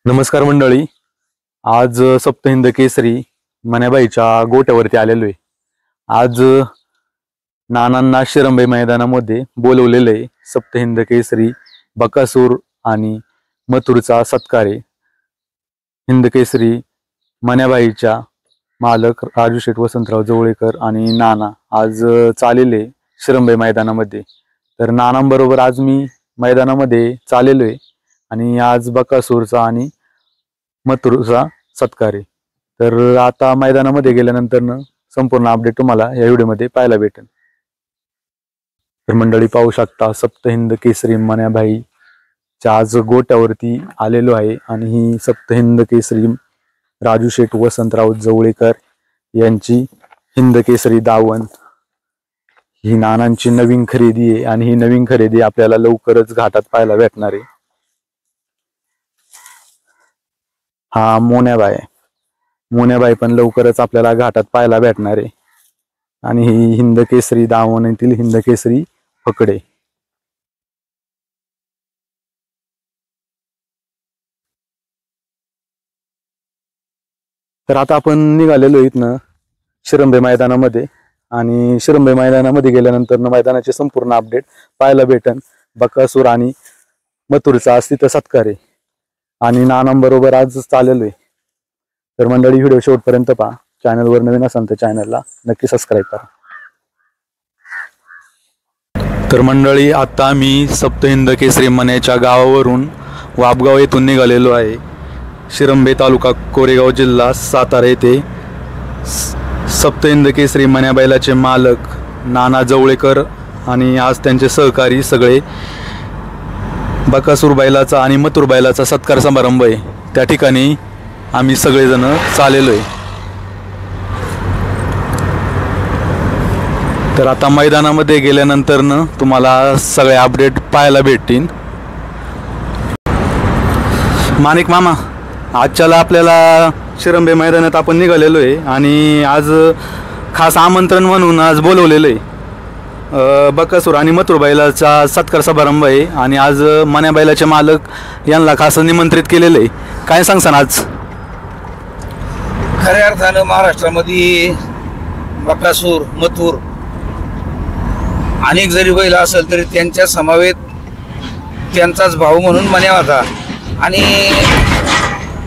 नमस्कार मंडळी, आज सप्तहिंद केसरी मन्याबाईच्या गोट्यावरती आलेलो आहे। आज नानांना शिरंबे मैदानामध्ये बोलवलेले आहे। सप्तहिंद केसरी बकासूर आणि मथुरचा सत्कार आहे। हिंद केसरी मन्याबाईच्या मालक राजू शेठ वसंतराव जवळेकर आणि नाना आज चाललेले शिरंबे मैदानामध्ये। तर नानांबरोबर आज मी मैदानामध्ये चाललेलो आहे आणि आज बकासूरचा आणि मथुरचा सत्कार आहे। तर आता मैदानामध्ये गेल्यानंतर संपूर्ण अपडेट तुम्हाला या व्हिडिओमध्ये पाहायला भेटेल। तर मंडळी पाहू शकता, सप्तहिंद केसरी मन्याबाईच्या आज गोट्यावरती आलेलो आहे आणि ही सप्तहिंद केसरी राजू शेठ वसंतराव जवळेकर यांची हिंद केसरी दावण ही नानांची नवीन खरेदी आहे आणि ही नवीन खरेदी आपल्याला लवकरच घाटात पाहायला भेटणार आहे। हा मोन्याबाई पण लवकरच आपल्याला घाटात पाहायला भेटणार आहे आणि ही हिंद केसरी दावणीतील हिंद केसरी फकडे। तर आता आपण निघालेलो इथनं शिरंबे मैदानामध्ये आणि शिरंबे मैदानामध्ये गेल्यानंतर मैदानाचे संपूर्ण अपडेट पाहायला भेटन। बकासूर आणि मथुरचा आज तिथं सत्कार आहे आणि नानांबरोबर आज चाललेलो आहे। तर मंडळी व्हिडिओ शेवटपर्यंत पहा। चॅनलवर नवीन असाल तर चॅनलला नक्की सबस्क्राईब करा। तर मंडळी आता मी सप्तहिंद केसरी मन्याच्या गावावरून वापगाव येथून निघालेलो आहे। शिरंबे तालुका कोरेगाव जिल्हा सातारा येथे सप्तहिंद केसरी मन्याबाईलाचे मालक नाना जवळेकर आणि आज त्यांचे सहकारी सगळे बकासूर बैलाचा आणि मथुर बैलाचा सत्कार समारंभ आहे। त्या ठिकाणी आम्ही सगळेजण चाललेलो आहे। तर आता मैदानामध्ये गेल्यानंतर तुम्हाला सगळे अपडेट पाहायला भेटतील। माणिक मामा, आजच्याला आपल्याला शिरंबे मैदानात आपण निघालेलो आहे आणि आज खास आमंत्रण म्हणून आज बोलवलेलं आहे। बकासूर आणि मथुर बैलाचा सत्कार समारंभ आहे आणि आज मन्याबाईलाचे मालक यांना खास निमंत्रित केलेलं आहे। काय सांगसान आज? खऱ्या अर्थानं महाराष्ट्रामध्ये बकासूर मथुर अनेक जरी बैल असेल तरी त्यांच्या समवेत त्यांचाच भाऊ म्हणून मन्या होता आणि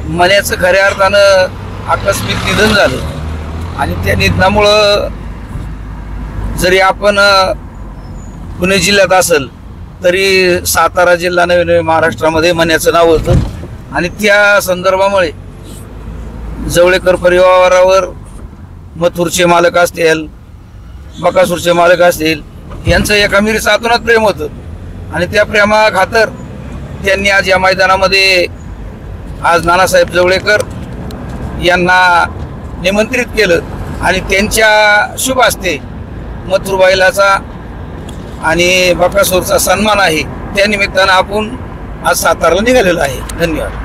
मन्याचं खऱ्या अर्थानं आकस्मिक निधन झालं आणि त्या निधनामुळं जरी आपण पुणे जिल्ह्यात असेल तरी सातारा जिल्हा नवीन महाराष्ट्रामध्ये मन्याचं नाव होतं आणि त्या संदर्भामुळे जवळेकर परिवारावर मथुरचे मालक असतील बकासूरचे मालक असतील यांचं एकामेरीचं आतोनात प्रेम होतं आणि त्या प्रेमाखातर त्यांनी आज या मैदानामध्ये आज नानासाहेब जवळेकर यांना निमंत्रित केलं आणि त्यांच्या शुभ हस्ते मथुर बैलाचा आणि बकासूरचा सन्मान आहे। त्या निमित्तानं आपण आज साताराला निघालेलो आहे। धन्यवाद।